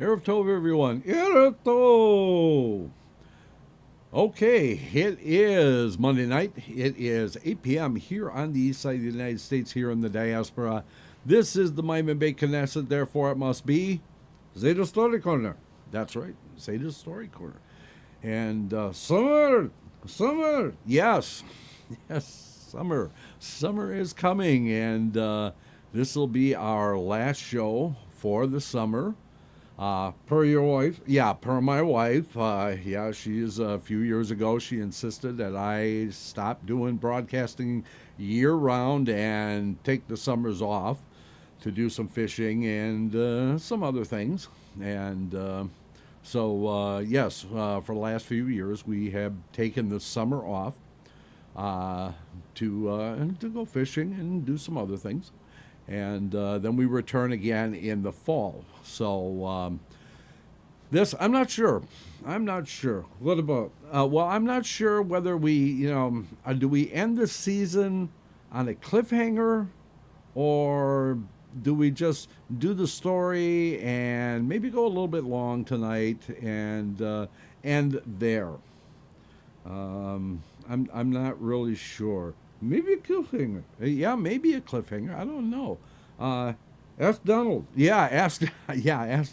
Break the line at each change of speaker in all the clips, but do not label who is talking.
Erev Tov, everyone. Erev Tov. Okay, it is Monday night. It is 8 p.m. here on the east side of the United States, here in the diaspora. This is the Maimon Beit Knesset, therefore it must be Zeyde Story Corner. That's right, Zeyde Story Corner. And summer, yes, summer. Summer is coming, and this will be our last show for the summer. Per your wife, per my wife, she's a few years ago, she insisted that I stop doing broadcasting year round and take the summers off to do some fishing and some other things. And yes, for the last few years, we have taken the summer off to go fishing and do some other things. And then we return again in the fall. So this, I'm not sure. What about? I'm not sure whether we, do we end the season on a cliffhanger, or do we just do the story and maybe go a little bit long tonight and end there? I'm not really sure. Maybe a cliffhanger. Yeah, maybe a cliffhanger. I don't know. Ask Donald. Ask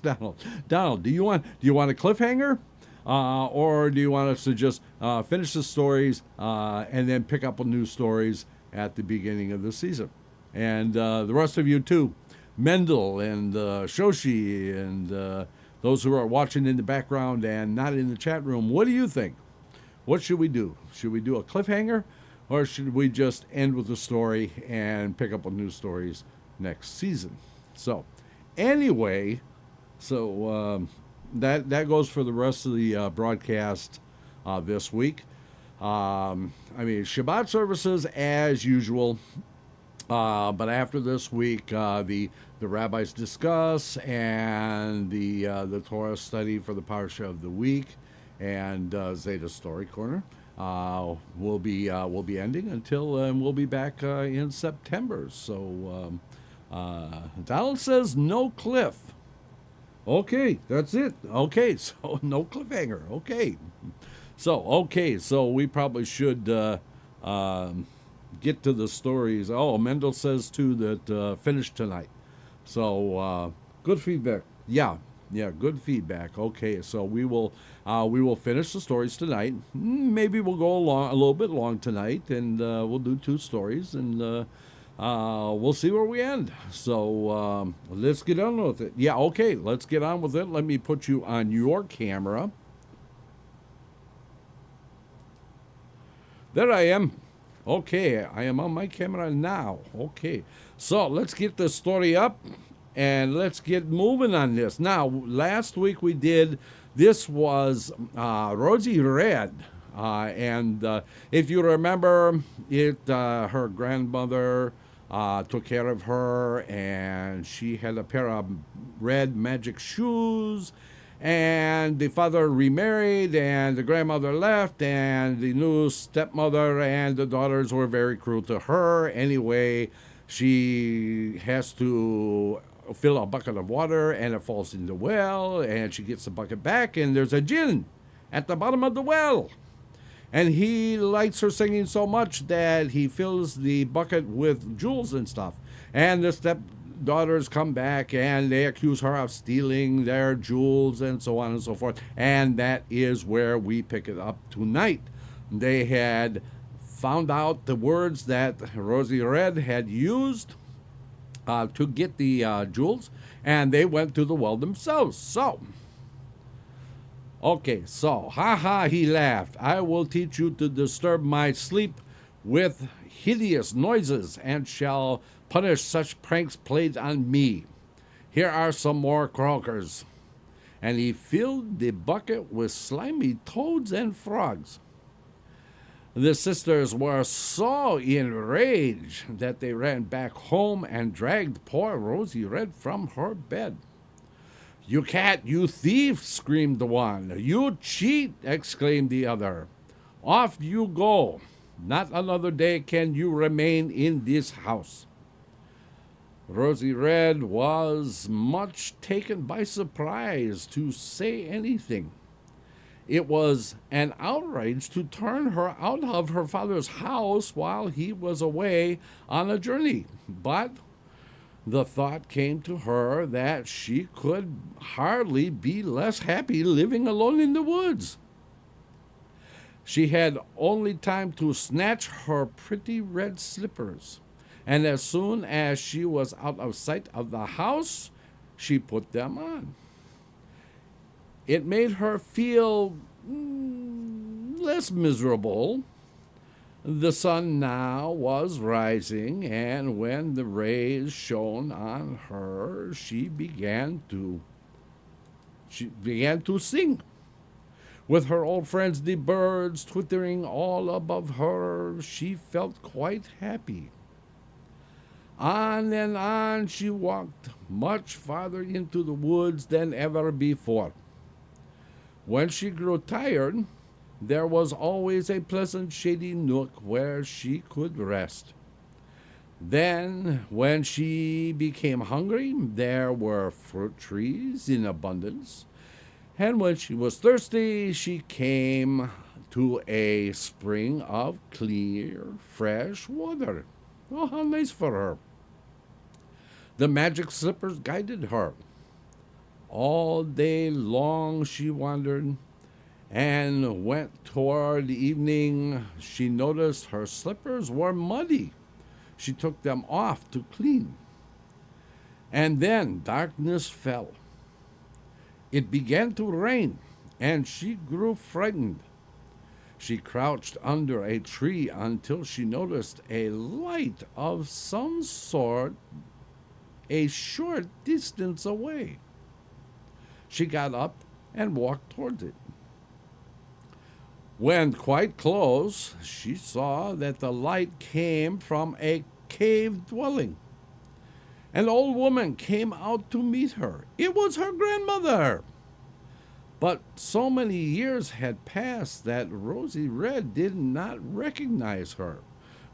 Donald. Donald, do you want a cliffhanger, or do you want us to just finish the stories and then pick up on new stories at the beginning of the season? And the rest of you too, Mendel and Shoshi and those who are watching in the background and not in the chat room. What do you think? What should we do? Should we do a cliffhanger? Or should we just end with the story and pick up on new stories next season? So, anyway, that goes for the rest of the broadcast this week. Shabbat services as usual, but after this week, the rabbis discuss and the Torah study for the parsha of the week and Zeyde Story Corner. We'll be ending until we'll be back in September. So Donald says no cliff. Okay, that's it. Okay, so no cliffhanger. Okay, so we probably should get to the stories. Oh, Mendel says too that finish tonight. So good feedback. Yeah, good feedback. Okay, so we will finish the stories tonight. Maybe we'll go a little bit long tonight, and we'll do two stories, and we'll see where we end. So let's get on with it. Yeah, okay, let's get on with it. Let me put you on your camera. There I am. Okay, I am on my camera now. Okay, so let's get the story up. And let's get moving on this. Now, last week we did, this was Rosy Red. And if you remember, her grandmother took care of her, and she had a pair of red magic shoes. And the father remarried, and the grandmother left, and the new stepmother and the daughters were very cruel to her. Anyway, she has to fill a bucket of water, and it falls in the well, and she gets the bucket back, and there's a jinn at the bottom of the well. And he likes her singing so much that he fills the bucket with jewels and stuff. And the stepdaughters come back, and they accuse her of stealing their jewels and so on and so forth. And that is where we pick it up tonight. They had found out the words that Rosy Red had used to get the jewels, and they went to the well themselves. So, he laughed. I will teach you to disturb my sleep with hideous noises, and shall punish such pranks played on me. Here are some more croakers. And he filled the bucket with slimy toads and frogs. The sisters were so enraged that they ran back home and dragged poor Rosy Red from her bed. You cat, you thief, screamed the one. You cheat, exclaimed the other. Off you go. Not another day can you remain in this house. Rosy Red was much taken by surprise to say anything. It was an outrage to turn her out of her father's house while he was away on a journey. But the thought came to her that she could hardly be less happy living alone in the woods. She had only time to snatch her pretty red slippers, and as soon as she was out of sight of the house, she put them on. It made her feel less miserable. The sun now was rising, and when the rays shone on her, she began to sing. With her old friends the birds twittering all above her, she felt quite happy. On and on she walked, much farther into the woods than ever before. When she grew tired, there was always a pleasant shady nook where she could rest. Then, when she became hungry, there were fruit trees in abundance. And when she was thirsty, she came to a spring of clear, fresh water. Oh, how nice for her. The magic slippers guided her. All day long she wandered, and went toward evening. She noticed her slippers were muddy. She took them off to clean. And then darkness fell. It began to rain, and she grew frightened. She crouched under a tree until she noticed a light of some sort a short distance away. She got up and walked towards it. When quite close, she saw that the light came from a cave dwelling. An old woman came out to meet her. It was her grandmother. But so many years had passed that Rosy Red did not recognize her.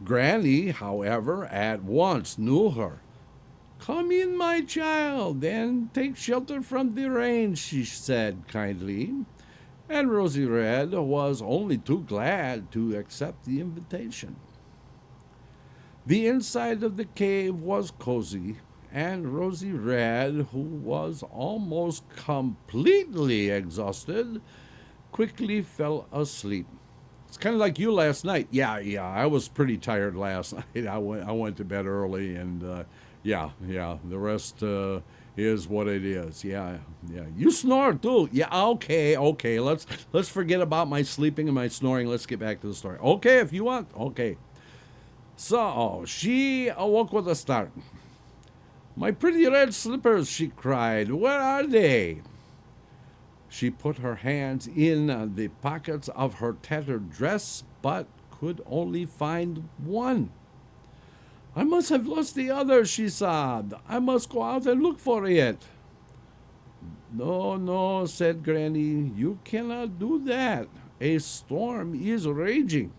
Granny, however, at once knew her. "Come in, my child, and take shelter from the rain," she said kindly. And Rosy Red was only too glad to accept the invitation. The inside of the cave was cozy, and Rosy Red, who was almost completely exhausted, quickly fell asleep. It's kind of like you last night. Yeah, I was pretty tired last night. I went to bed early, and yeah, the rest is what it is. Yeah. You snore too. Yeah, okay. Let's forget about my sleeping and my snoring. Let's get back to the story. Okay, if you want. Okay. So she awoke with a start. "My pretty red slippers," she cried. "Where are they?" She put her hands in the pockets of her tattered dress, but could only find one. "I must have lost the other," she sobbed. "I must go out and look for it." No, said Granny. "You cannot do that. A storm is raging."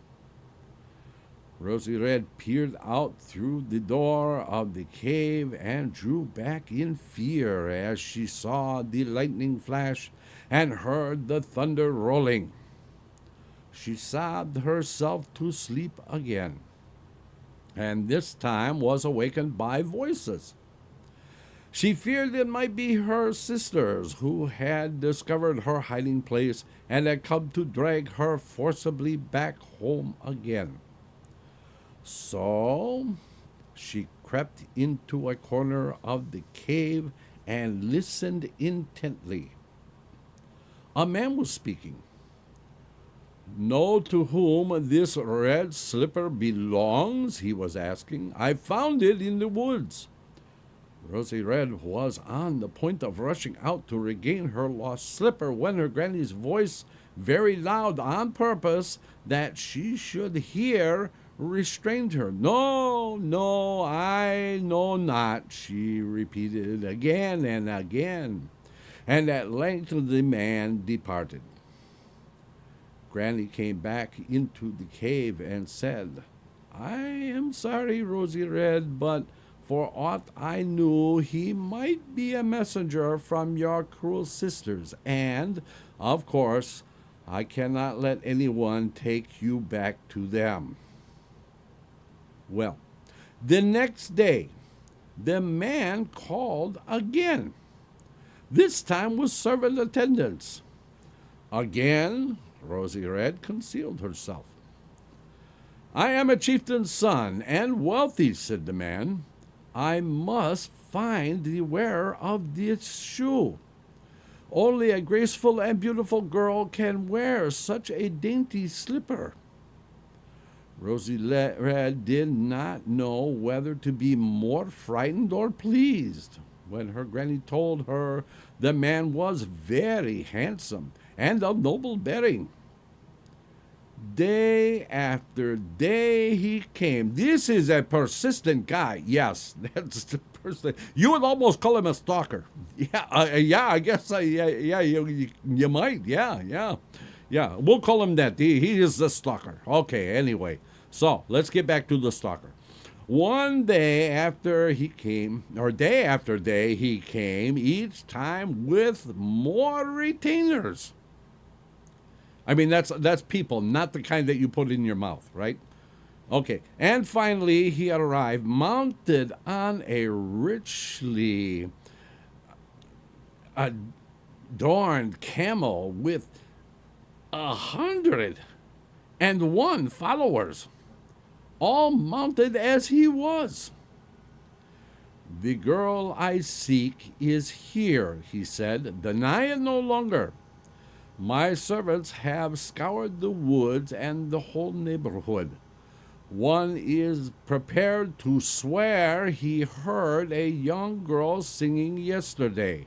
Rosy Red peered out through the door of the cave and drew back in fear as she saw the lightning flash and heard the thunder rolling. She sobbed herself to sleep again, and this time was awakened by voices. She feared it might be her sisters who had discovered her hiding place and had come to drag her forcibly back home again. So she crept into a corner of the cave and listened intently. A man was speaking. "Know to whom this red slipper belongs?" he was asking. "I found it in the woods." Rosy Red was on the point of rushing out to regain her lost slipper when her granny's voice, very loud on purpose that she should hear, restrained her. No, I know not," she repeated again and again, and at length the man departed. Granny came back into the cave and said, "I am sorry, Rosy Red, but For aught I knew, he might be a messenger from your cruel sisters, and, of course, I cannot let anyone take you back to them. Well, the next day, the man called again, this time with servant attendants. Again, Rosy Red concealed herself. I am a chieftain's son, and wealthy, said the man. I must find the wearer of this shoe. Only a graceful and beautiful girl can wear such a dainty slipper. Rosy Red did not know whether to be more frightened or pleased when her granny told her the man was very handsome and of noble bearing. Day after day he came. This is a persistent guy. Yes, that's the person. You would almost call him a stalker. Yeah, I guess. You might. Yeah. We'll call him that. He is the stalker. Okay. Anyway, so let's get back to the stalker. One day after he came, or day after day he came, each time with more retainers. I mean, that's people, not the kind that you put in your mouth, right? Okay. And finally, he arrived mounted on a richly adorned camel with 101 followers, all mounted as he was. The girl I seek is here, he said. Deny it no longer. My servants have scoured the woods and the whole neighborhood. One is prepared to swear he heard a young girl singing yesterday.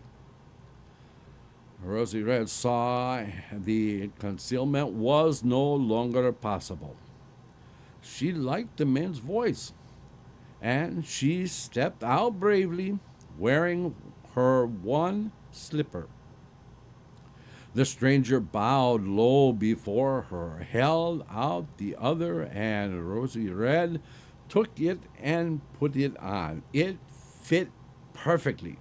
Rosy Red saw the concealment was no longer possible. She liked the man's voice, and she stepped out bravely, wearing her one slipper. The stranger bowed low before her, held out the other, and Rosy Red took it and put it on. It fit perfectly.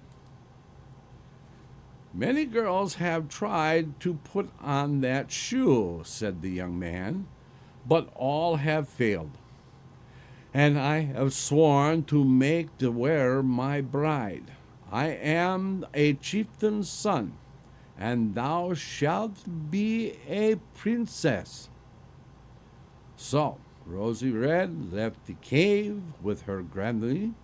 Many girls have tried to put on that shoe, said the young man, but all have failed. And I have sworn to make the wearer my bride. I am a chieftain's son, and thou shalt be a princess. So Rosy Red left the cave with her granny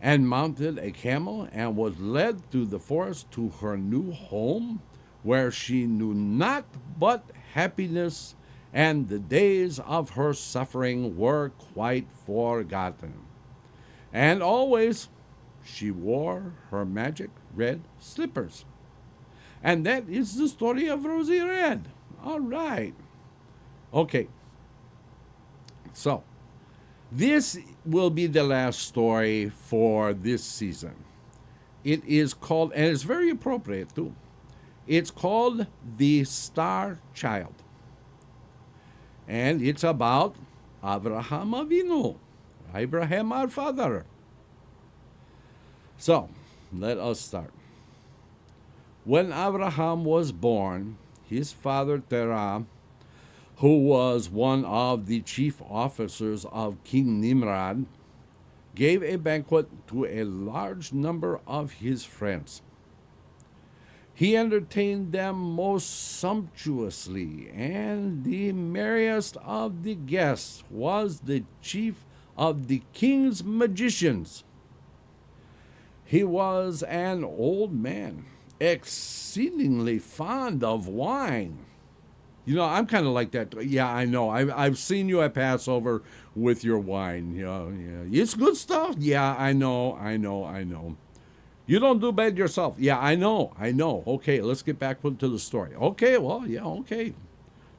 and mounted a camel and was led through the forest to her new home, where she knew not but happiness, and the days of her suffering were quite forgotten. And always she wore her magic red slippers. And that is the story of Rosy Red. All right. Okay. So, this will be the last story for this season. It is called, and it's very appropriate too, it's called The Star Child. And it's about Abraham Avinu, Abraham our father. So, let us start. When Abraham was born, his father Terah, who was one of the chief officers of King Nimrod, gave a banquet to a large number of his friends. He entertained them most sumptuously, and the merriest of the guests was the chief of the king's magicians. He was an old man, exceedingly fond of wine. You know, I'm kind of like that. Yeah, I know. I've seen you at Passover with your wine. Yeah. It's good stuff. Yeah, I know. You don't do bad yourself. Yeah, I know. Okay, let's get back to the story. Okay, well, yeah, okay.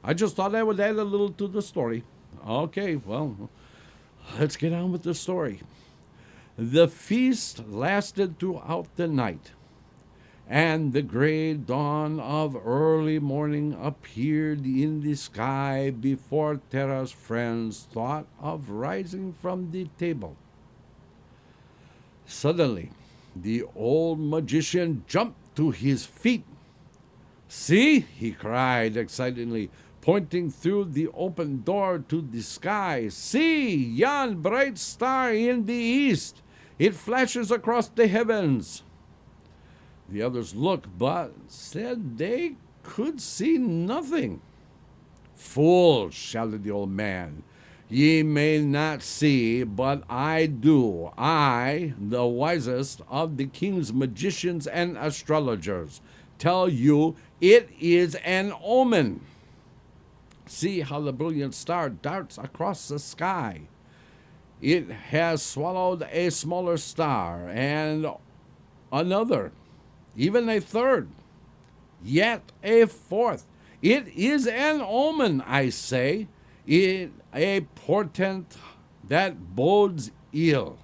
I just thought I would add a little to the story. Okay, well, let's get on with the story. The feast lasted throughout the night, and the gray dawn of early morning appeared in the sky before Terah's friends thought of rising from the table. Suddenly, the old magician jumped to his feet. See, he cried excitedly, pointing through the open door to the sky. See, yon bright star in the east. It flashes across the heavens. The others looked, but said they could see nothing. Fool, shouted the old man. Ye may not see, but I do. I, the wisest of the king's magicians and astrologers, tell you it is an omen. See how the brilliant star darts across the sky. It has swallowed a smaller star and another, even a third, yet a fourth. It is an omen, I say, a portent that bodes ill.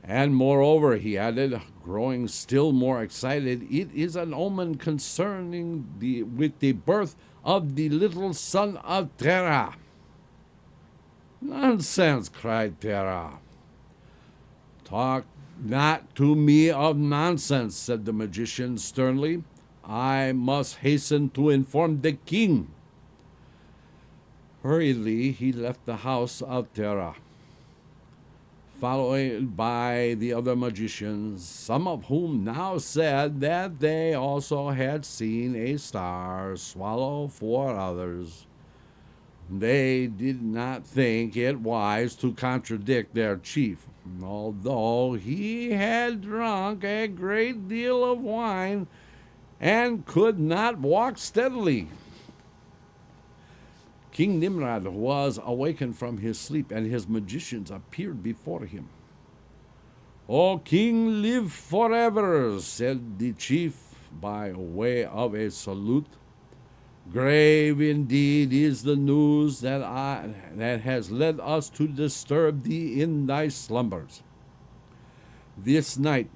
And moreover, he added, growing still more excited, it is an omen concerning with the birth of the little son of Terah. Nonsense, cried Terah. Talk not to me of nonsense, said the magician sternly. I must hasten to inform the king. Hurriedly, he left the house of Terah, followed by the other magicians, some of whom now said that they also had seen a star swallow four others. They did not think it wise to contradict their chief, although he had drunk a great deal of wine and could not walk steadily. King Nimrod was awakened from his sleep, and his magicians appeared before him. O king, live forever, said the chief by way of a salute. Grave indeed is the news that has led us to disturb thee in thy slumbers. This night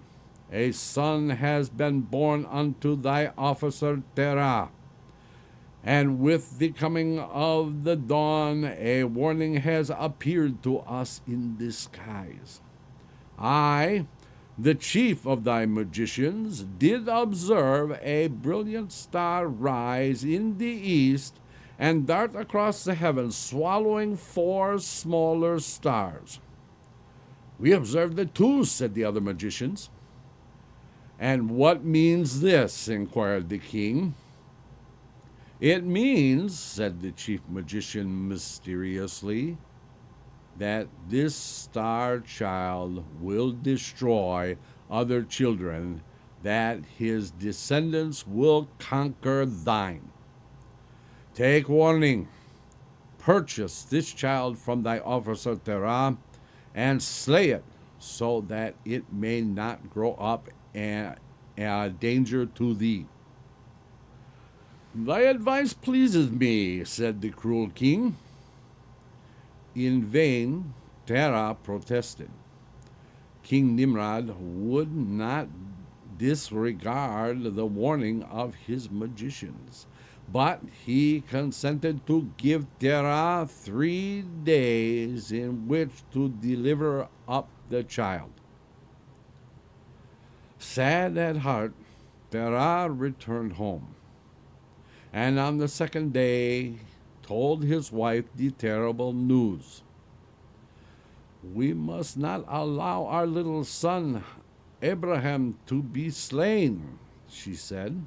a son has been born unto thy officer Terah, and with the coming of the dawn a warning has appeared to us in the skies. I, the chief of thy magicians, did observe a brilliant star rise in the east and dart across the heavens, swallowing four smaller stars. We observed it too, said the other magicians. And what means this? Inquired the king. It means, said the chief magician mysteriously, that this star child will destroy other children, that his descendants will conquer thine. Take warning. Purchase this child from thy officer Terah, and slay it, so that it may not grow up a danger to thee. Thy advice pleases me, said the cruel king. In vain Terah protested. King Nimrod would not disregard the warning of his magicians, but he consented to give Terah 3 days in which to deliver up the child. Sad at heart, Terah returned home, and on the second day told his wife the terrible news. We must not allow our little son Abraham to be slain, she said.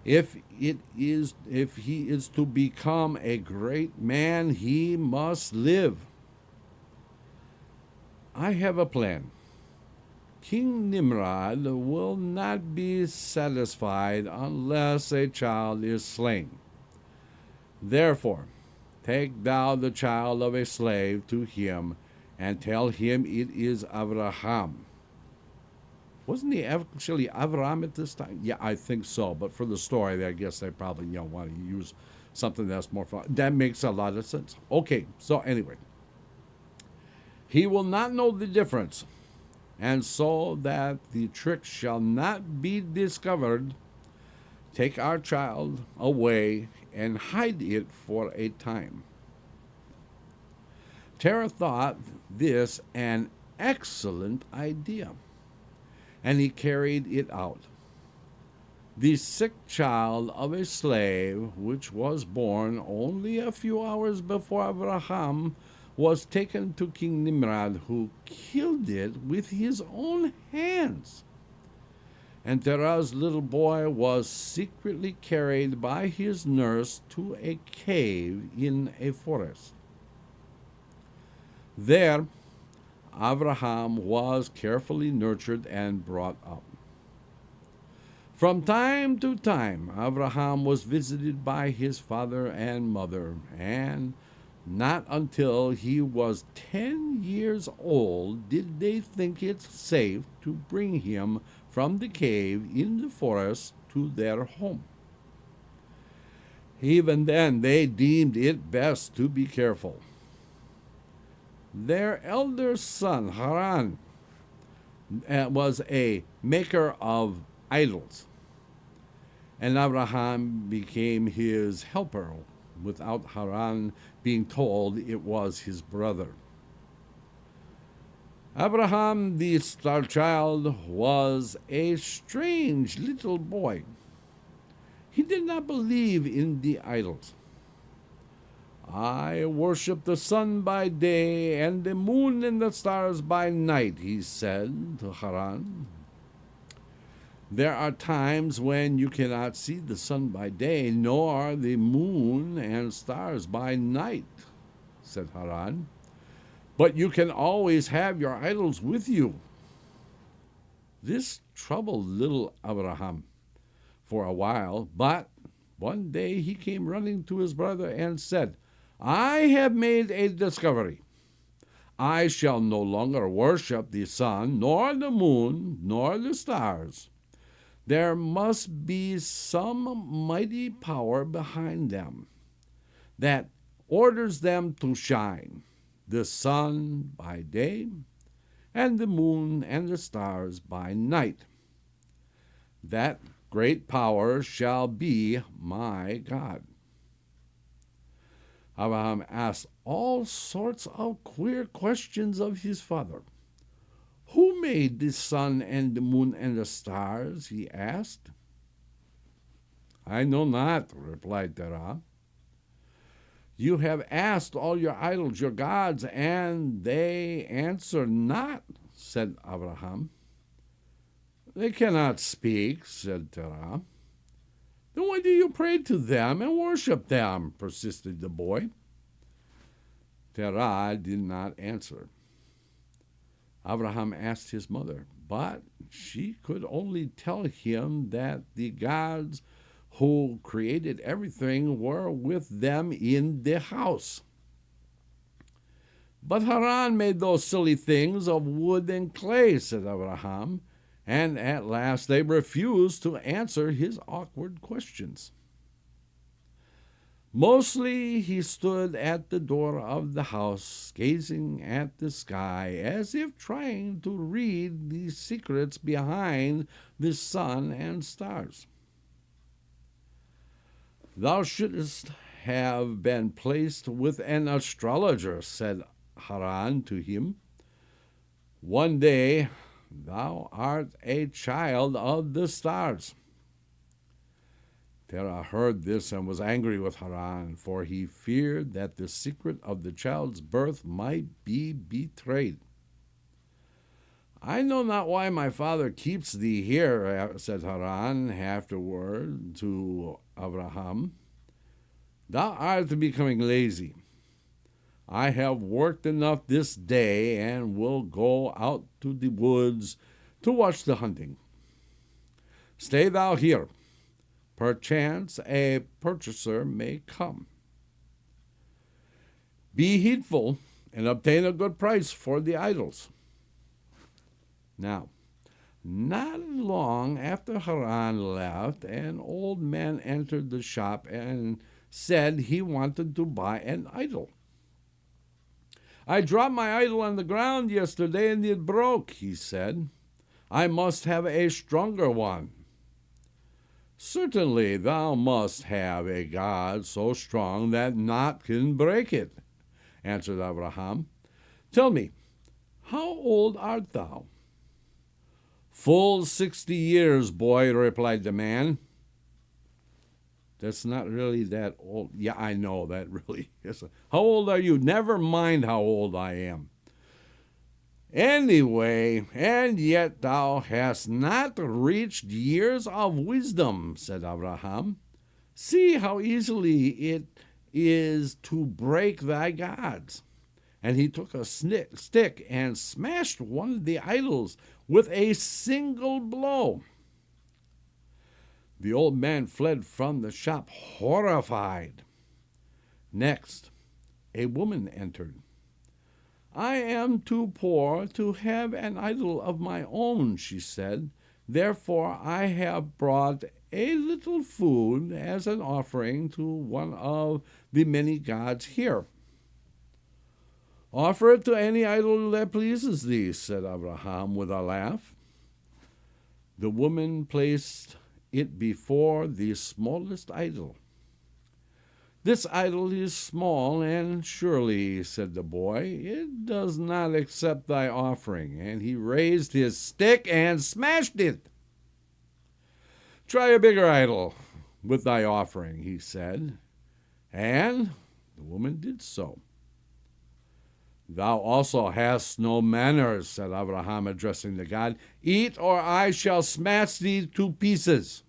If he is to become a great man, he must live. I have a plan. King Nimrod will not be satisfied unless a child is slain. Therefore, take thou the child of a slave to him, and tell him it is Abraham. Wasn't he actually Avram at this time? Yeah, I think so. But for the story, I guess they probably want to use something that's more fun. That makes a lot of sense. Okay, so anyway. He will not know the difference, and so that the trick shall not be discovered, take our child away and hide it for a time. Terah thought this an excellent idea, and he carried it out. The sick child of a slave, which was born only a few hours before Abraham, was taken to King Nimrod, who killed it with his own hands. And Terah's little boy was secretly carried by his nurse to a cave in a forest. There, Abraham was carefully nurtured and brought up. From time to time, Abraham was visited by his father and mother, and not until he was 10 years old did they think it safe to bring him from the cave in the forest to their home. Even then, they deemed it best to be careful. Their elder son, Haran, was a maker of idols, and Abraham became his helper without Haran being told it was his brother. Abraham, the star child, was a strange little boy. He did not believe in the idols. I worship the sun by day and the moon and the stars by night, he said to Haran. There are times when you cannot see the sun by day, nor the moon and stars by night, said Haran. But you can always have your idols with you. This troubled little Abraham for a while, but one day he came running to his brother and said, I have made a discovery. I shall no longer worship the sun, nor the moon, nor the stars. There must be some mighty power behind them that orders them to shine, the sun by day, and the moon and the stars by night. That great power shall be my God. Abraham asked all sorts of queer questions of his father. Who made the sun and the moon and the stars? He asked. I know not, replied Terah. You have asked all your idols, your gods, and they answer not, said Abraham. They cannot speak, said Terah. Then why do you pray to them and worship them? Persisted the boy. Terah did not answer. Abraham asked his mother, but she could only tell him that the gods who created everything were with them in the house. But Haran made those silly things of wood and clay, said Abraham, and at last they refused to answer his awkward questions. Mostly he stood at the door of the house, gazing at the sky, as if trying to read the secrets behind the sun and stars. Thou shouldst have been placed with an astrologer, said Haran to him. One day thou art a child of the stars. Terah heard this and was angry with Haran, for he feared that the secret of the child's birth might be betrayed. I know not why my father keeps thee here, said Haran afterward to Abraham. Thou art becoming lazy. I have worked enough this day and will go out to the woods to watch the hunting. Stay thou here. Perchance a purchaser may come. Be heedful and obtain a good price for the idols. Now, not long after Haran left, an old man entered the shop and said he wanted to buy an idol. I dropped my idol on the ground yesterday and it broke, he said. I must have a stronger one. Certainly thou must have a God so strong that naught can break it, answered Abraham. Tell me, How old art thou? Full 60 years, boy, replied the man. That's not really that old. Yeah, I know that really is. How old are you? Never mind how old I am. Anyway, and yet thou hast not reached years of wisdom, said Abraham. See how easily it is to break thy gods. And he took a stick and smashed one of the idols with a single blow. The old man fled from the shop, horrified. Next, a woman entered. I am too poor to have an idol of my own, she said. Therefore I have brought a little food as an offering to one of the many gods here. Offer it to any idol that pleases thee, said Abraham with a laugh. The woman placed it before the smallest idol. This idol is small, and surely, said the boy, it does not accept thy offering. And he raised his stick and smashed it. Try a bigger idol with thy offering, he said. And the woman did so. Thou also hast no manners, said Abraham, addressing the god. Eat, or I shall smash thee to pieces.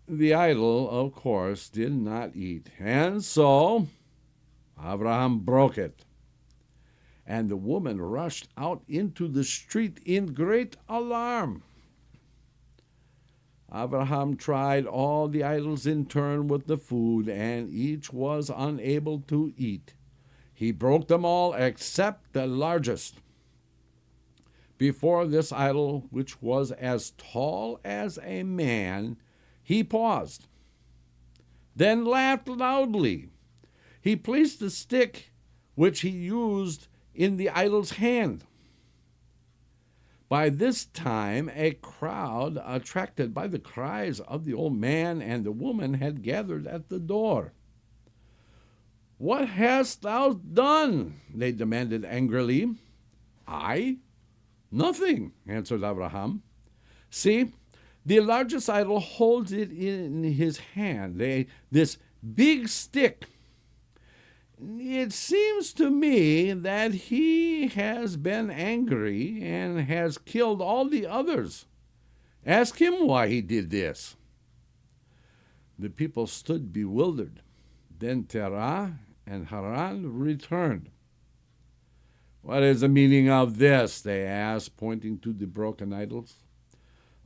The idol, of course, did not eat, and so Abraham broke it. And the woman rushed out into the street in great alarm. Abraham tried all the idols in turn with the food, and each was unable to eat. He broke them all except the largest. Before this idol, which was as tall as a man, he paused, then laughed loudly. He placed the stick which he used in the idol's hand. By this time, a crowd, attracted by the cries of the old man and the woman, had gathered at the door. What hast thou done? They demanded angrily. I? Nothing, answered Abraham. See, the largest idol holds it in his hand, this big stick. It seems to me that he has been angry and has killed all the others. Ask him why he did this. The people stood bewildered. Then Terah and Haran returned. What is the meaning of this? They asked, pointing to the broken idols.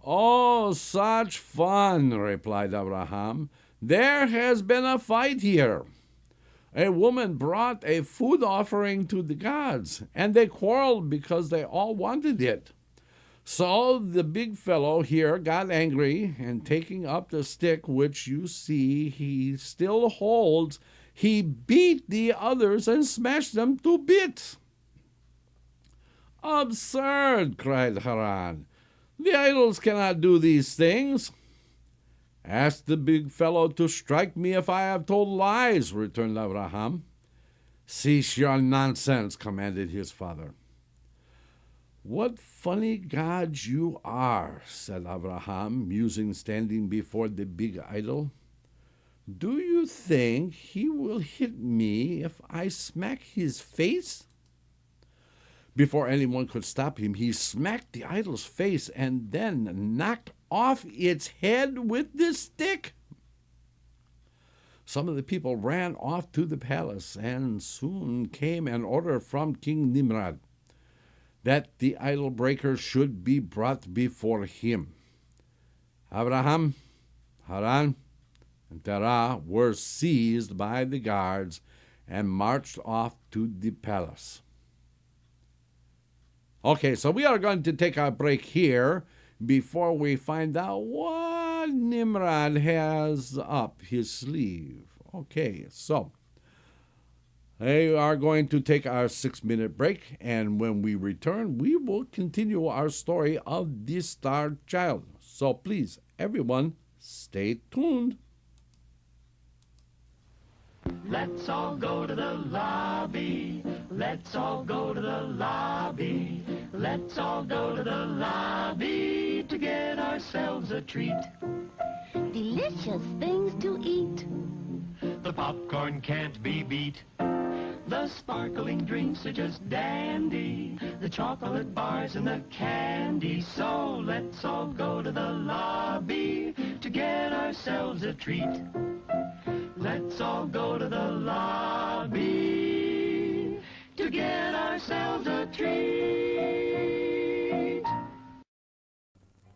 Oh, such fun, replied Abraham. There has been a fight here. A woman brought a food offering to the gods, and they quarreled because they all wanted it. So the big fellow here got angry, and taking up the stick which you see he still holds, he beat the others and smashed them to bits. Absurd, cried Haran. The idols cannot do these things. Ask the big fellow to strike me if I have told lies, returned Abraham. Cease your nonsense, commanded his father. What funny gods you are, said Abraham, musing, standing before the big idol. Do you think he will hit me if I smack his face? Before anyone could stop him, he smacked the idol's face and then knocked off its head with the stick. Some of the people ran off to the palace, and soon came an order from King Nimrod that the idol breaker should be brought before him. Abraham, Haran, and Terah were seized by the guards and marched off to the palace. Okay, so we are going to take our break here before we find out what Nimrod has up his sleeve. Okay, so we are going to take our 6-minute break, and when we return, we will continue our story of the Star Child. So please, everyone, stay tuned.
Let's all go to the lobby. Let's all go to the lobby. Let's all go to the lobby to get ourselves a treat.
Delicious things to eat.
The popcorn can't be beat. The sparkling drinks are just dandy. The chocolate bars and the candy. So let's all go to the lobby to get ourselves a treat. Let's all go to the lobby to get ourselves a treat.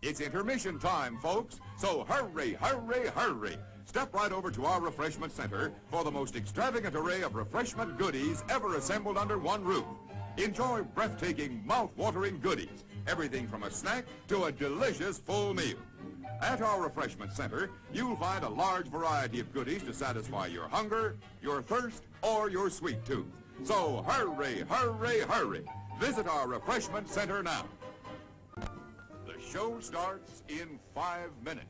It's intermission time, folks, so hurry, hurry, hurry. Step right over to our refreshment center for the most extravagant array of refreshment goodies ever assembled under one roof. Enjoy breathtaking, mouth-watering goodies, everything from a snack to a delicious full meal. At our refreshment center, you'll find a large variety of goodies to satisfy your hunger, your thirst, or your sweet tooth. So hurry, hurry, hurry. Visit our refreshment center now. The show starts in 5 minutes.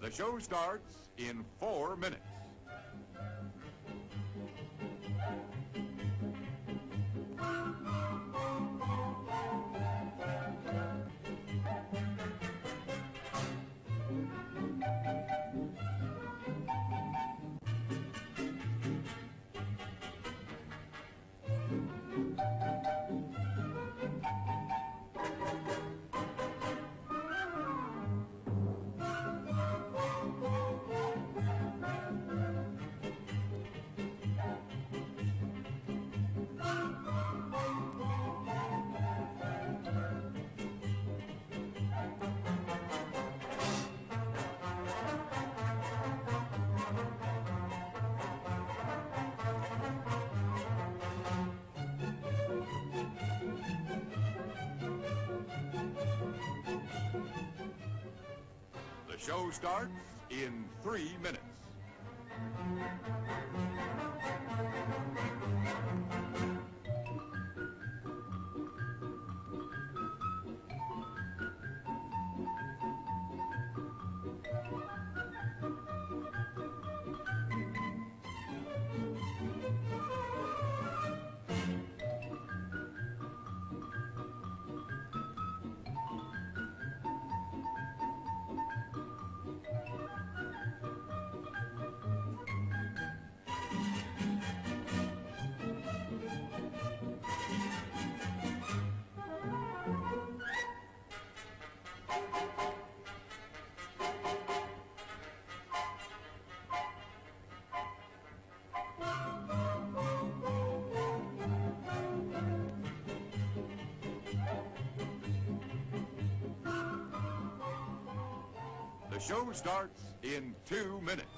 The show starts in 4 minutes. The show starts in 3 minutes. The show starts in 2 minutes.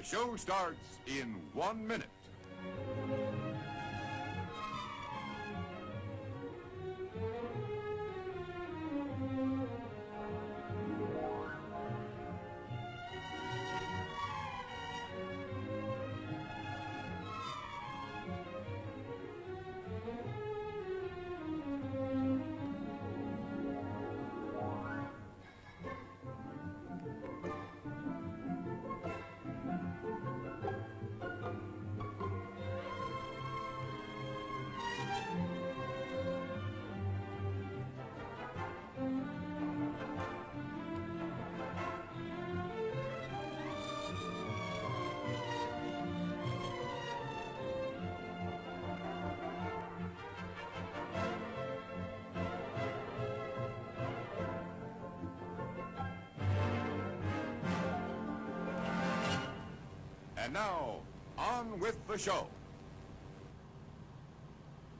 The show starts in 1 minute. And now, on with the show.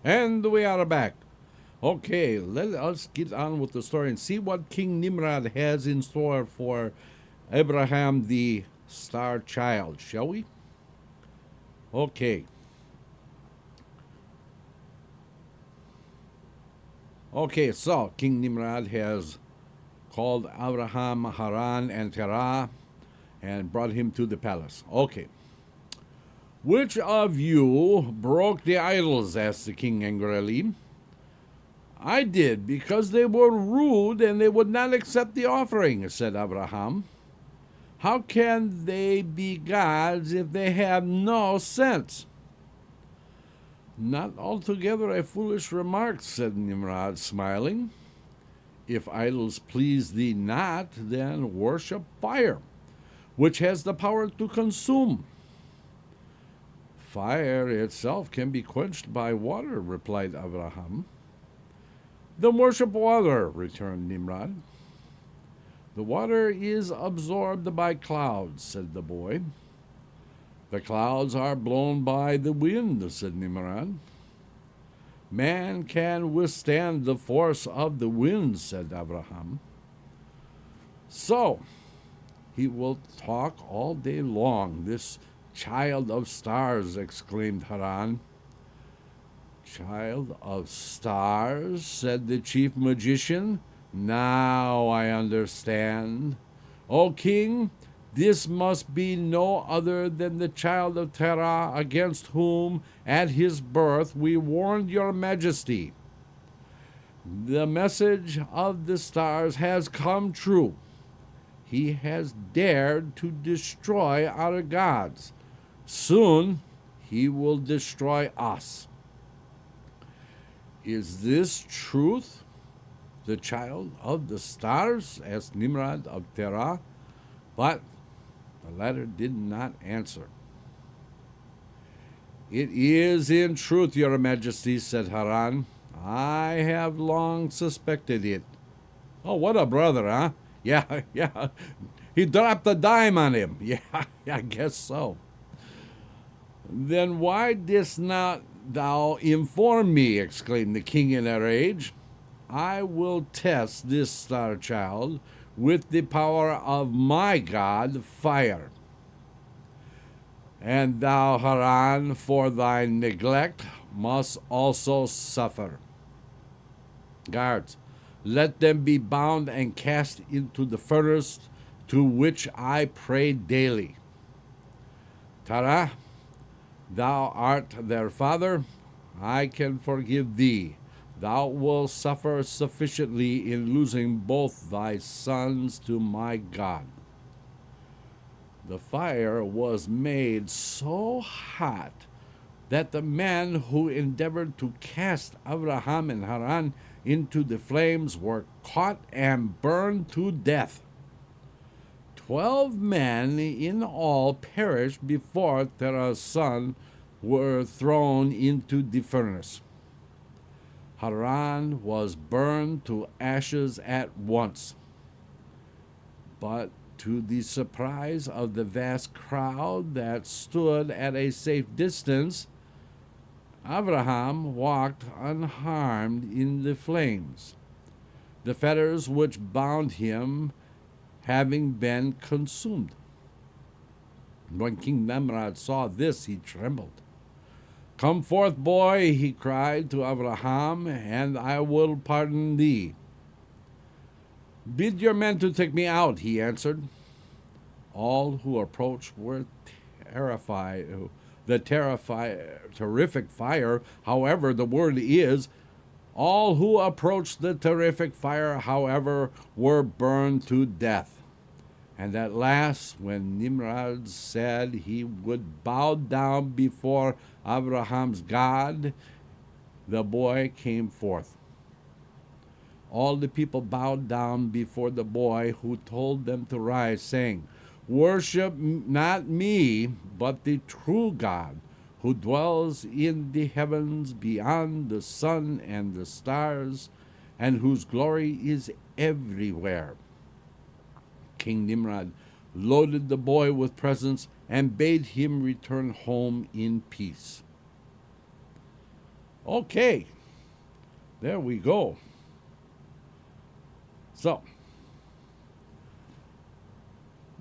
And we are back. Okay, let us get on with the story and see what King Nimrod has in store for Abraham the star child, shall we? Okay. Okay, so King Nimrod has called Abraham, Haran, and Terah and brought him to the palace. Okay. Which of you broke the idols? Asked the king angrily. I did, because they were rude and they would not accept the offering, said Abraham. How can they be gods if they have no sense? Not altogether a foolish remark, said Nimrod, smiling. If idols please thee not, then worship fire, which has the power to consume. Fire itself can be quenched by water, replied Abraham. Then worship water, returned Nimrod. The water is absorbed by clouds, said the boy. The clouds are blown by the wind, said Nimrod. Man can withstand the force of the wind, said Abraham. So, he will talk all day long, this child of stars, exclaimed Haran. Child of stars, said the chief magician. Now I understand. O king, this must be no other than the child of Terah, against whom at his birth we warned your majesty. The message of the stars has come true. He has dared to destroy our gods. Soon he will destroy us. Is this truth, the child of the stars? Asked Nimrod of Terah. But the latter did not answer. It is in truth, your majesty, said Haran. I have long suspected it. Oh, what a brother, huh? Yeah. He dropped a dime on him. Yeah, I guess so. Then why didst not thou inform me? Exclaimed the king in a rage. I will test this star child with the power of my god, fire. And thou, Haran, for thy neglect, must also suffer. Guards, let them be bound and cast into the furnace, to which I pray daily. Terah, thou art their father. I can forgive thee. Thou wilt suffer sufficiently in losing both thy sons to my God. The fire was made so hot that the men who endeavored to cast Abraham and Haran into the flames were caught and burned to death. 12 men in all perished before Terah's sons were thrown into the furnace. Haran was burned to ashes at once. But to the surprise of the vast crowd that stood at a safe distance, Abraham walked unharmed in the flames, the fetters which bound him having been consumed. When King Nimrod saw this, he trembled. "Come forth, boy," he cried to Abraham, "and I will pardon thee." "Bid your men to take me out," he answered. All who approached were terrified. Terrific fire, however, the word is, all who approached the terrific fire, however, were burned to death. And at last, when Nimrod said he would bow down before Abraham's God, the boy came forth. All the people bowed down before the boy, who told them to rise, saying, "Worship not me, but the true God, who dwells in the heavens beyond the sun and the stars, and whose glory is everywhere." King Nimrod loaded the boy with presents and bade him return home in peace. Okay, there we go. So,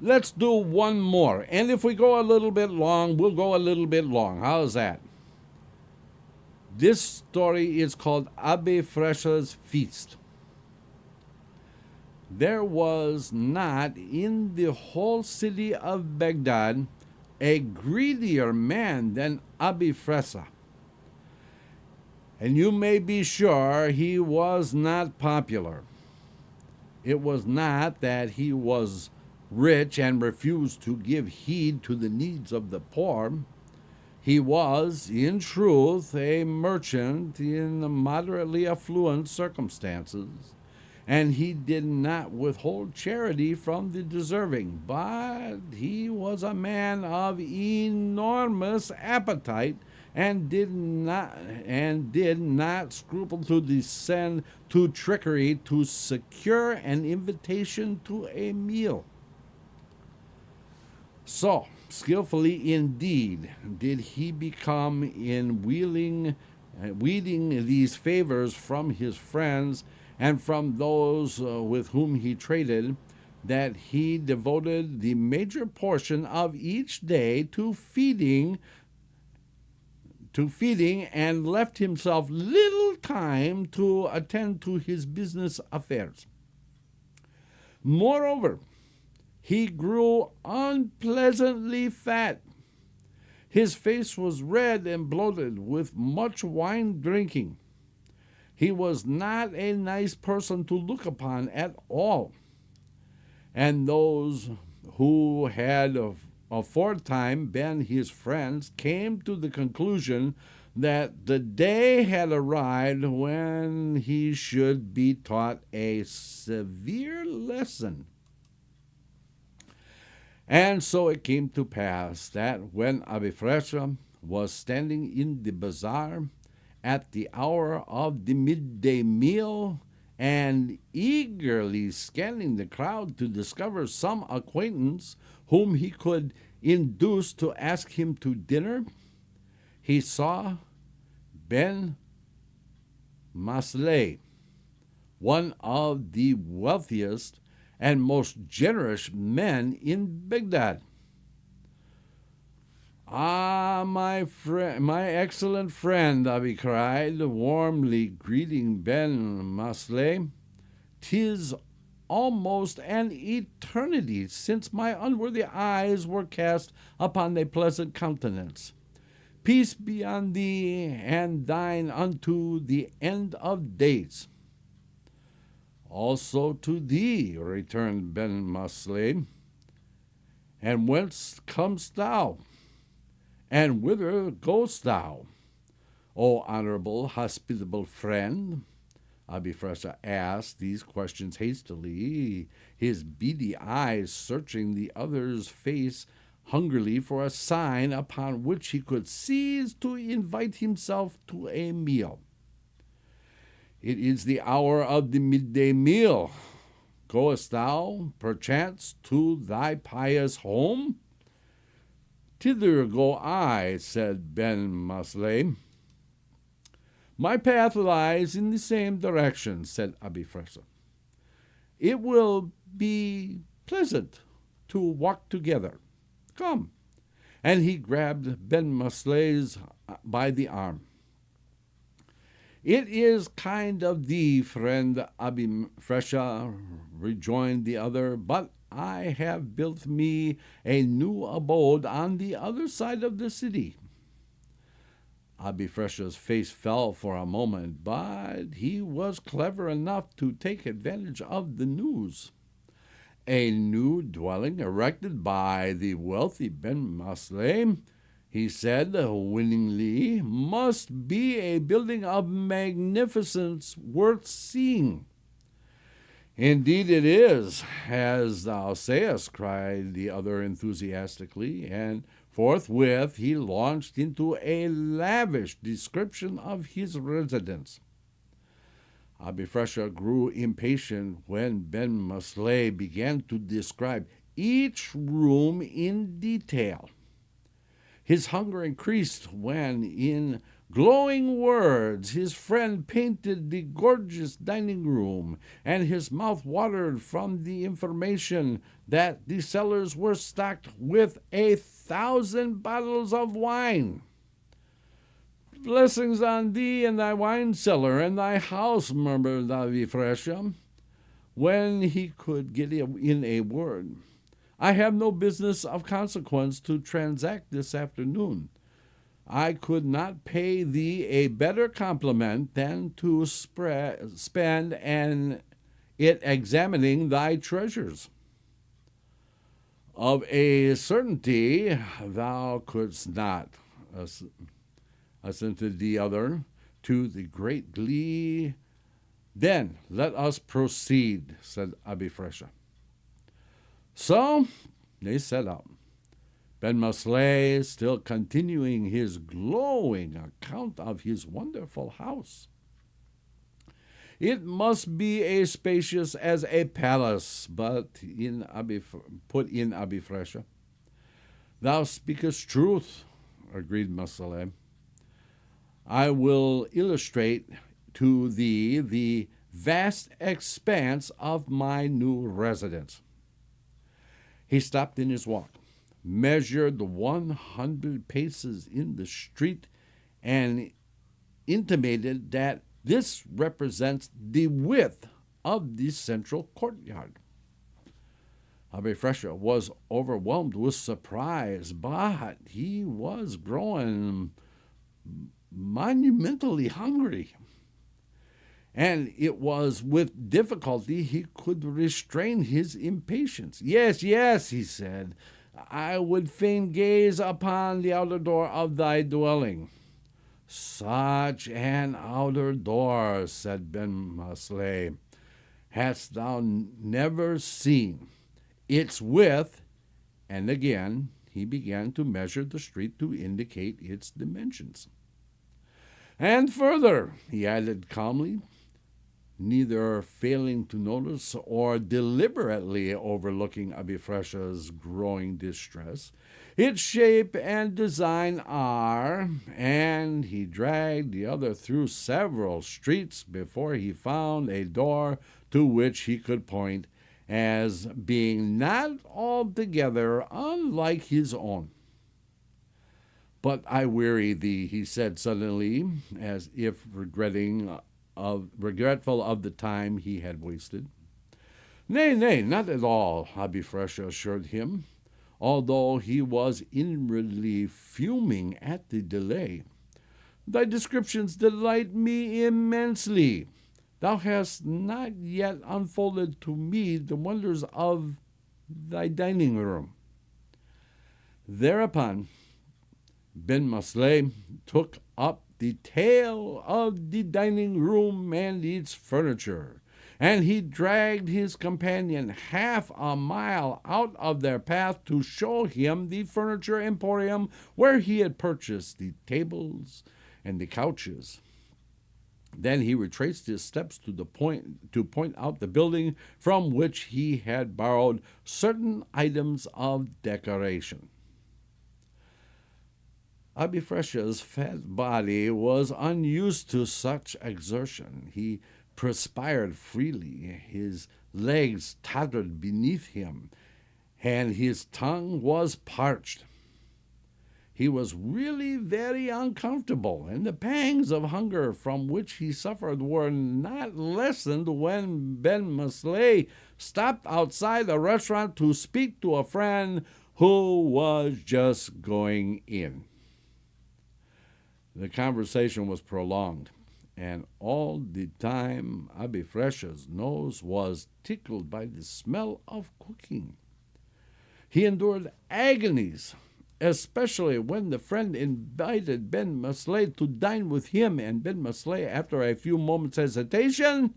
let's do one more. And if we go a little bit long, we'll go a little bit long. How's that? This story is called Abi Fresha's Feast. There was not in the whole city of Baghdad a greedier man than Abi Fresha. And you may be sure he was not popular. It was not that he was rich and refused to give heed to the needs of the poor. He was, in truth, a merchant in moderately affluent circumstances, and he did not withhold charity from the deserving, but he was a man of enormous appetite and did not scruple to descend to trickery to secure an invitation to a meal. So skillfully indeed did he become in weeding these favors from his friends and from those with whom he traded, that he devoted the major portion of each day to feeding and left himself little time to attend to his business affairs. Moreover, he grew unpleasantly fat. His face was red and bloated with much wine drinking. He was not a nice person to look upon at all. And those who had aforetime been his friends came to the conclusion that the day had arrived when he should be taught a severe lesson. And so it came to pass that when Abi Fresha was standing in the bazaar at the hour of the midday meal and eagerly scanning the crowd to discover some acquaintance whom he could induce to ask him to dinner, he saw Ben Masleh, one of the wealthiest and most generous men in Baghdad. "Ah, my excellent friend," Abi cried, warmly greeting Ben Masleh, "'tis almost an eternity since my unworthy eyes were cast upon thy pleasant countenance. Peace be on thee and thine unto the end of days." "Also to thee," returned Ben Masleh. "And whence comest thou? And whither goest thou, O honorable, hospitable friend?" Abi Fresha asked these questions hastily, his beady eyes searching the other's face hungrily for a sign upon which he could seize to invite himself to a meal. "It is the hour of the midday meal. Goest thou, perchance, to thy pious home?" "Thither go I," said Ben Masleh. "My path lies in the same direction," said Abi Fresha. "It will be pleasant to walk together. Come, and he grabbed Ben Maslei's by the arm. "It is kind of thee, friend Abifresha," rejoined the other, "but I have built me a new abode on the other side of the city." Abifresha's face fell for a moment, but he was clever enough to take advantage of the news. "A new dwelling erected by the wealthy Ben Maslei," he said winningly, "must be a building of magnificence worth seeing." "Indeed it is, as thou sayest," cried the other enthusiastically, and forthwith he launched into a lavish description of his residence. Abifresha grew impatient when Ben Maslei began to describe each room in detail. His hunger increased when, in glowing words, his friend painted the gorgeous dining room, and his mouth watered from the information that the cellars were stocked with 1,000 bottles of wine. "Blessings on thee and thy wine cellar and thy house," murmured Abifresha, when he could get in a word. "I have no business of consequence to transact this afternoon. I could not pay thee a better compliment than to spend it examining thy treasures." "Of a certainty thou couldst not," assented the other, to the great glee. "Then let us proceed," said Abifresha. So they set out, Ben Maslei still continuing his glowing account of his wonderful house. "It must be as spacious as a palace," put in Abifresha. "Thou speakest truth," agreed Maslei. "I will illustrate to thee the vast expanse of my new residence." He stopped in his walk, measured 100 paces in the street, and intimated that this represents the width of the central courtyard. Abifresha was overwhelmed with surprise, but he was growing monumentally hungry, and it was with difficulty he could restrain his impatience. "Yes, yes," he said, "I would fain gaze upon the outer door of thy dwelling." "Such an outer door," said Ben Maslei, "hast thou never seen. Its width," and again he began to measure the street to indicate its dimensions. "And further," he added calmly, neither failing to notice or deliberately overlooking Abifresha's growing distress, "its shape and design are," and he dragged the other through several streets before he found a door to which he could point as being not altogether unlike his own. "But I weary thee," he said suddenly, as if regretful of the time he had wasted. "Nay, nay, not at all," Abifresha assured him, although he was inwardly fuming at the delay. "Thy descriptions delight me immensely. Thou hast not yet unfolded to me the wonders of thy dining room." Thereupon Ben Maslei took up the tale of the dining room and its furniture, and he dragged his companion half a mile out of their path to show him the furniture emporium where he had purchased the tables and the couches. Then he retraced his steps to point out the building from which he had borrowed certain items of decoration. Abifresha's fat body was unused to such exertion. He perspired freely, his legs tottered beneath him, and his tongue was parched. He was really very uncomfortable, and the pangs of hunger from which he suffered were not lessened when Ben Masley stopped outside a restaurant to speak to a friend who was just going in. The conversation was prolonged, and all the time Abi Fresha's nose was tickled by the smell of cooking. He endured agonies, especially when the friend invited Ben Masley to dine with him, and Ben Masley, after a few moments' hesitation,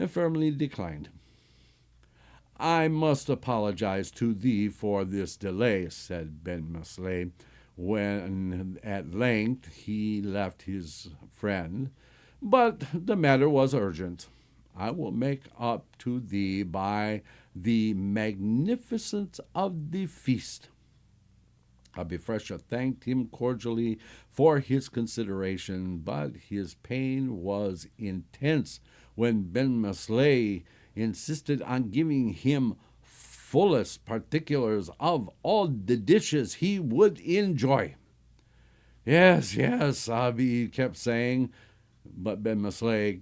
firmly declined. "I must apologize to thee for this delay," said Ben Masley, when at length he left his friend, "but the matter was urgent. I will make up to thee by the magnificence of the feast." Abi Fresha thanked him cordially for his consideration, but his pain was intense when Ben Masley insisted on giving him fullest particulars of all the dishes he would enjoy. Yes, yes, Abi kept saying, but Ben Masley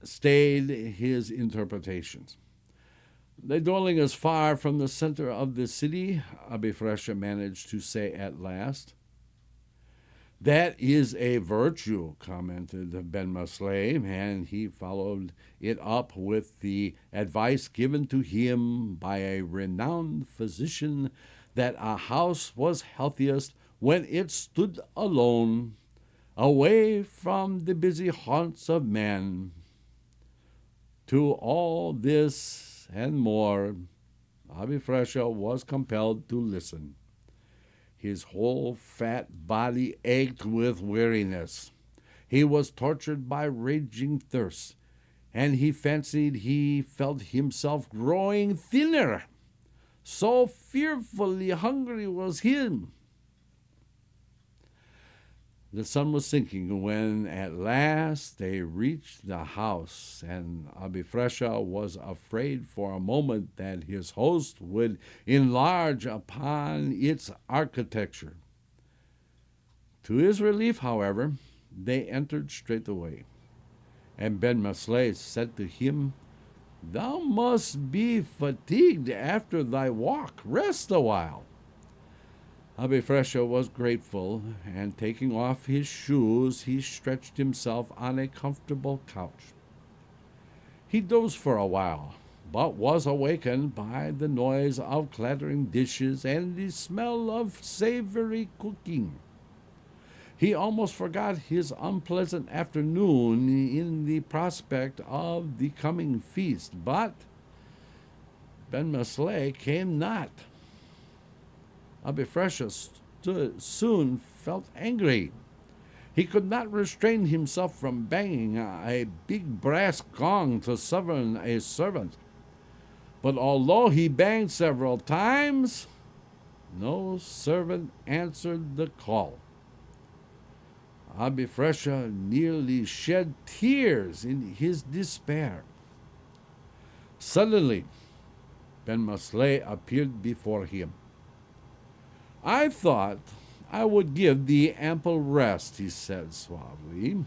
stayed his interpretations. "The dwelling is far from the center of the city," Abi Fresha managed to say at last. "That is a virtue," commented Ben Masley, and he followed it up with the advice given to him by a renowned physician that a house was healthiest when it stood alone, away from the busy haunts of men. To all this and more, Abi Fresha was compelled to listen. His whole fat body ached with weariness. He was tortured by raging thirst, and he fancied he felt himself growing thinner. So fearfully hungry was he. The sun was sinking when at last they reached the house, and Abi Fresha was afraid for a moment that his host would enlarge upon its architecture. To his relief, however, they entered straightway, and Ben Masley said to him, "Thou must be fatigued after thy walk. Rest a while." Abi Fresha was grateful, and taking off his shoes, he stretched himself on a comfortable couch. He dozed for a while, but was awakened by the noise of clattering dishes and the smell of savory cooking. He almost forgot his unpleasant afternoon in the prospect of the coming feast, but Ben Masley came not. Abi Fresha soon felt angry. He could not restrain himself from banging a big brass gong to summon a servant. But although he banged several times, no servant answered the call. Abi Fresha nearly shed tears in his despair. Suddenly, Ben Masley appeared before him. "I thought I would give thee ample rest," he said suavely.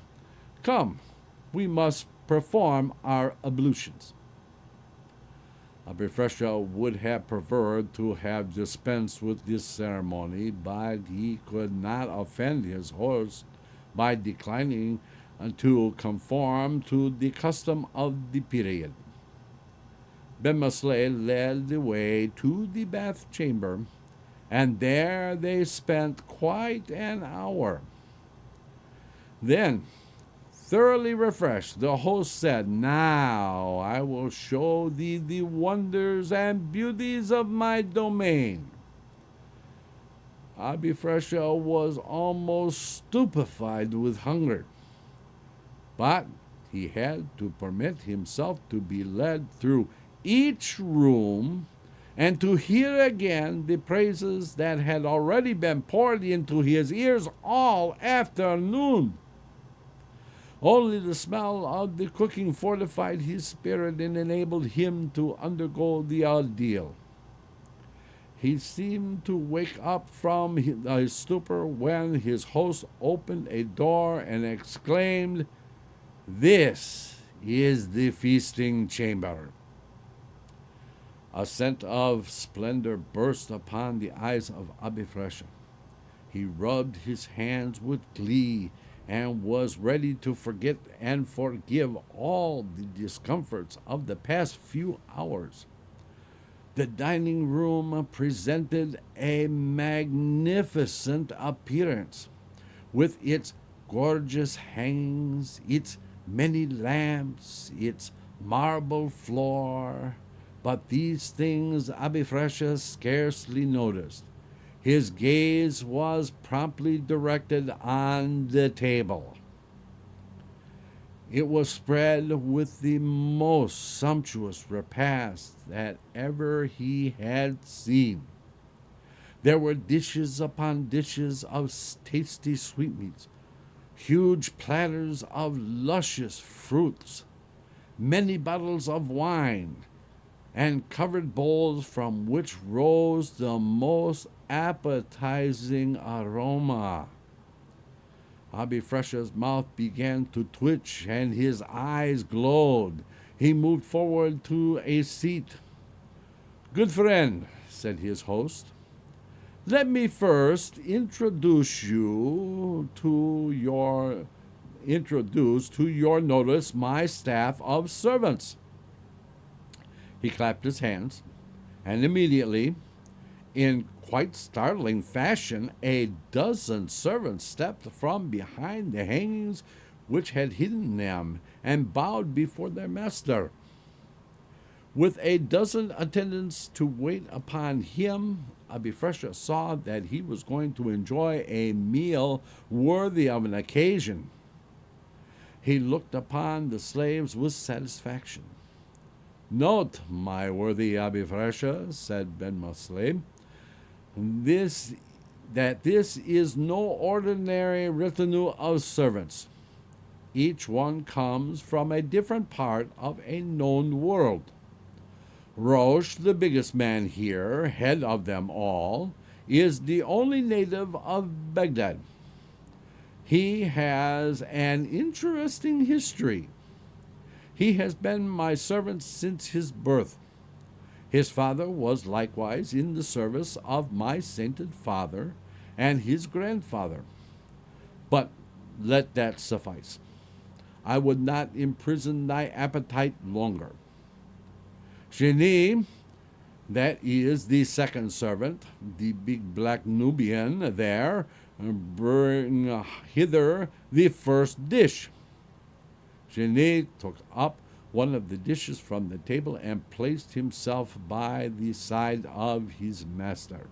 "Come, we must perform our ablutions." Abi Fresha would have preferred to have dispensed with this ceremony, but he could not offend his host by declining to conform to the custom of the period. Ben Masley led the way to the bath chamber, and there they spent quite an hour. Then, thoroughly refreshed, the host said, "Now I will show thee the wonders and beauties of my domain." Abi Fresha was almost stupefied with hunger, but he had to permit himself to be led through each room and to hear again the praises that had already been poured into his ears all afternoon. Only the smell of the cooking fortified his spirit and enabled him to undergo the ordeal. He seemed to wake up from his stupor when his host opened a door and exclaimed, "This is the feasting chamber." A scent of splendor burst upon the eyes of Abi Fresha. He rubbed his hands with glee and was ready to forget and forgive all the discomforts of the past few hours. The dining room presented a magnificent appearance, with its gorgeous hangings, its many lamps, its marble floor. But these things Abi Fresha scarcely noticed. His gaze was promptly directed on the table. It was spread with the most sumptuous repast that ever he had seen. There were dishes upon dishes of tasty sweetmeats, huge platters of luscious fruits, many bottles of wine, and covered bowls from which rose the most appetizing aroma. Abi Fresha's mouth began to twitch and his eyes glowed. He moved forward to a seat. "Good friend," said his host, "let me first introduce to your notice my staff of servants." He clapped his hands, and immediately, in quite startling fashion, a dozen servants stepped from behind the hangings which had hidden them and bowed before their master. With a dozen attendants to wait upon him, Abi Fresha saw that he was going to enjoy a meal worthy of an occasion. He looked upon the slaves with satisfaction. "Note, my worthy Abi Fresha," said Ben Masleim, that this is no ordinary retinue of servants. Each one comes from a different part of a known world. Rosh, the biggest man here, head of them all, is the only native of Baghdad. He has an interesting history. He has been my servant since his birth. His father was likewise in the service of my sainted father and his grandfather. But let that suffice. I would not imprison thy appetite longer. Sheni, that is the second servant, the big black Nubian there, bring hither the first dish." Sheni took up one of the dishes from the table and placed himself by the side of his master.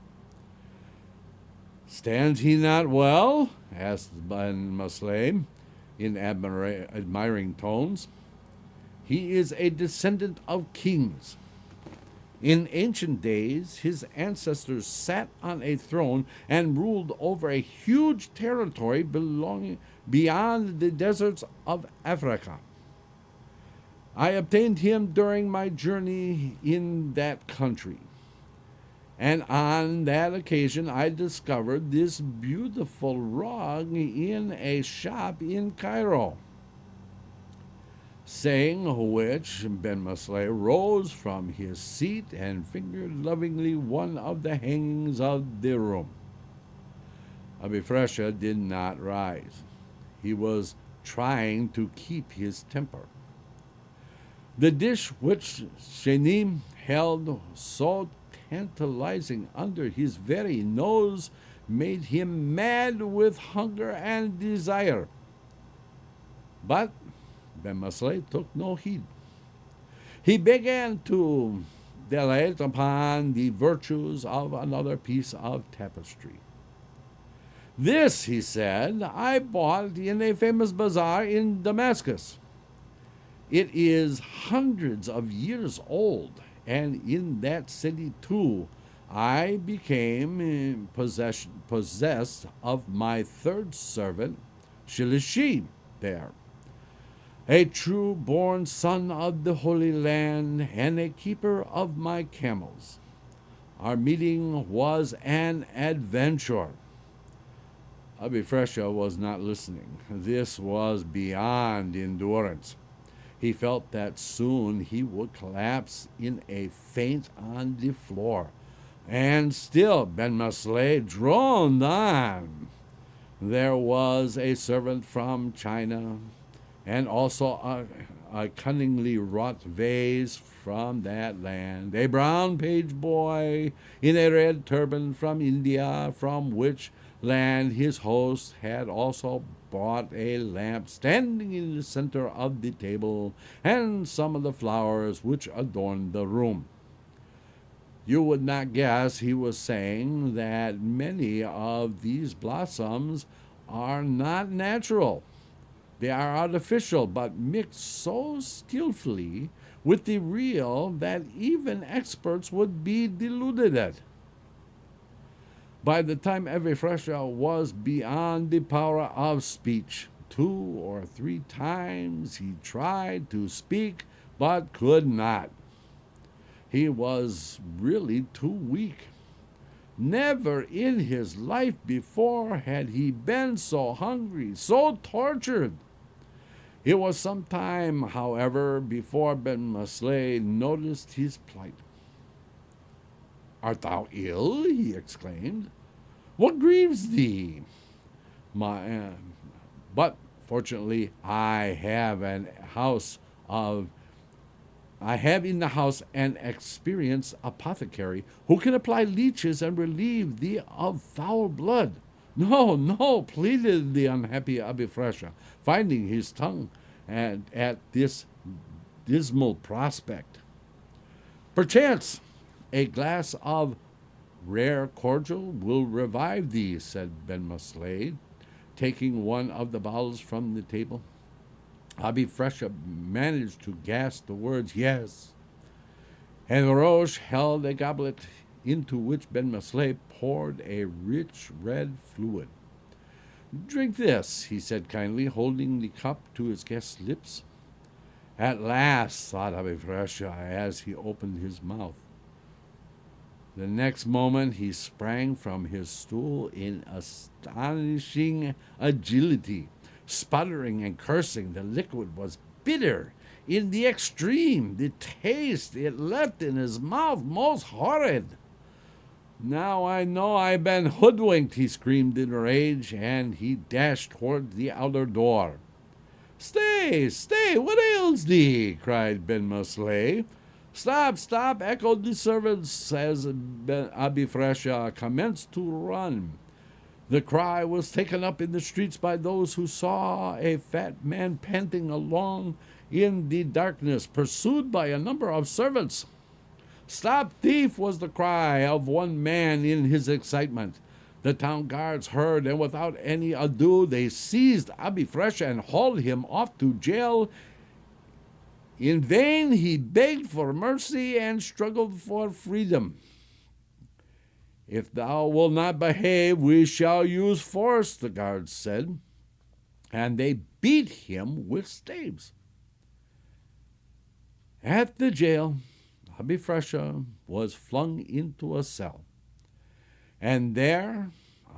"Stands he not well?" asked Ben Masleim in admiring tones. "He is a descendant of kings. In ancient days, his ancestors sat on a throne and ruled over a huge territory belonging beyond the deserts of Africa. I obtained him during my journey in that country, and on that occasion I discovered this beautiful rug in a shop in Cairo." Saying which, Ben Masleih rose from his seat and fingered lovingly one of the hangings of the room. Abi Fresha did not rise. He was trying to keep his temper. The dish which Shenim held so tantalizing under his very nose made him mad with hunger and desire. But Ben Masleih took no heed. He began to dilate upon the virtues of another piece of tapestry. "This," he said, "I bought in a famous bazaar in Damascus. It is hundreds of years old, and in that city, too, I became possessed of my third servant, Shilishi, there, a true-born son of the Holy Land and a keeper of my camels. Our meeting was an adventure. Abi Fresha was not listening. This was beyond endurance. He felt that soon he would collapse in a faint on the floor. And still Ben Masley droned on. There was a servant from China, and also a cunningly wrought vase from that land, a brown page boy in a red turban from India, from which land his host had also brought a lamp standing in the center of the table, and some of the flowers which adorned the room. You would not guess he was saying that many of these blossoms are not natural. They are artificial, but mixed so skillfully with the real that even experts would be deluded at. By the time Abi Fresha was beyond the power of speech, 2 or 3 times he tried to speak, but could not. He was really too weak. Never in his life before had he been so hungry, so tortured. It was some time, however, before Ben Masley noticed his plight. "Art thou ill?" he exclaimed. "What grieves thee?" But fortunately, I have in the house an experienced apothecary who can apply leeches and relieve thee of foul blood. "No, no," pleaded the unhappy Abi Fresha, finding his tongue at this dismal prospect. "Perchance a glass of rare cordial will revive thee," said Ben Masley, taking one of the bottles from the table. Abi Fresha managed to gasp the words, "Yes," and Roche held a goblet into which Ben Masley poured a rich red fluid. "Drink this," he said kindly, holding the cup to his guest's lips. "At last," thought Abi Fresha as he opened his mouth. The next moment he sprang from his stool in astonishing agility. Sputtering and cursing, the liquid was bitter in the extreme. The taste it left in his mouth most horrid. "Now I know I've been hoodwinked," he screamed in rage, and he dashed toward the outer door. "Stay, stay, what ails thee?" cried Ben Masley. "Stop, stop," echoed the servants as Abi Fresha commenced to run. The cry was taken up in the streets by those who saw a fat man panting along in the darkness, pursued by a number of servants. "Stop, thief!" was the cry of one man in his excitement. The town guards heard, and without any ado they seized Abi Fresha and hauled him off to jail. In vain he begged for mercy and struggled for freedom. "If thou wilt not behave, we shall use force," the guards said, and they beat him with staves. At the jail, Abi Fresha was flung into a cell, and there,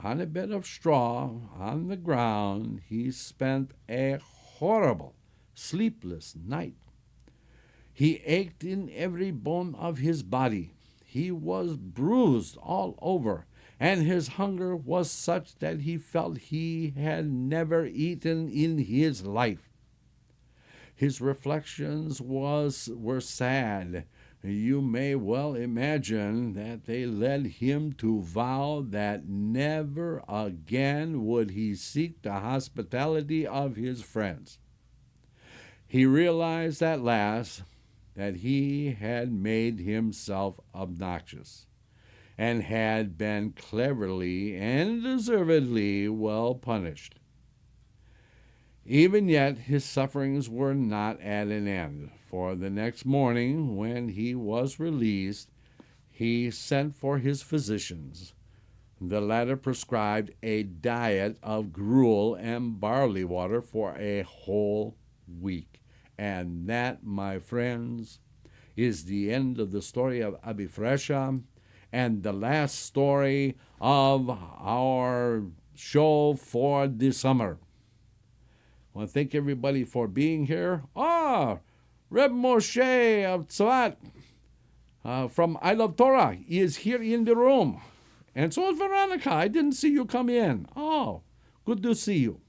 on a bed of straw on the ground, he spent a horrible, sleepless night. He ached in every bone of his body. He was bruised all over, and his hunger was such that he felt he had never eaten in his life. His reflections were sad. You may well imagine that they led him to vow that never again would he seek the hospitality of his friends. He realized at last that he had made himself obnoxious, and had been cleverly and deservedly well punished. Even yet his sufferings were not at an end, for the next morning, when he was released, he sent for his physicians. The latter prescribed a diet of gruel and barley water for a whole week. And that, my friends, is the end of the story of Abi Fresha. and the last story of our show for the summer. I want to thank everybody for being here. Reb Moshe of Tzvat from I Love Torah is here in the room. And so is Veronica. I didn't see you come in. Oh, good to see you.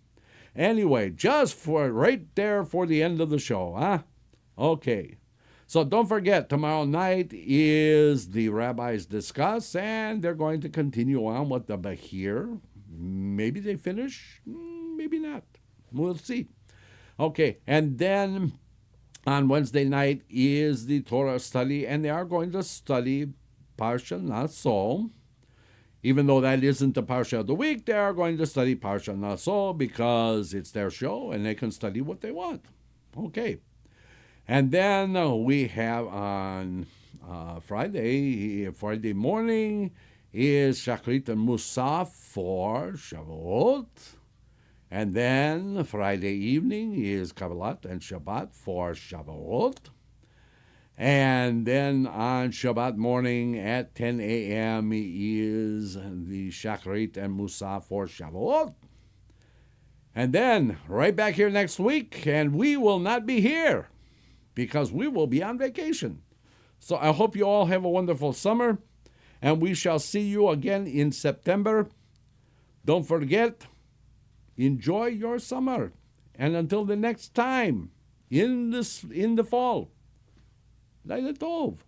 Anyway, just for right there for the end of the show, huh? Okay. So don't forget, tomorrow night is the Rabbis Discuss, and they're going to continue on with the Bahir. Maybe they finish, maybe not. We'll see. Okay, and then on Wednesday night is the Torah study, and they are going to study Parsha Naso. Even though that isn't the Parsha of the week, they are going to study Parsha Naso because it's their show, and they can study what they want. Okay. And then we have on Friday morning is Shachrit and Musaf for Shavuot. And then Friday evening is Kabbalat and Shabbat for Shavuot. And then on Shabbat morning at 10 a.m. is the Shachrit and Musaf for Shavuot. And then right back here next week, and we will not be here because we will be on vacation. So I hope you all have a wonderful summer, and we shall see you again in September. Don't forget, enjoy your summer. And until the next time, in the fall, Laila Tov.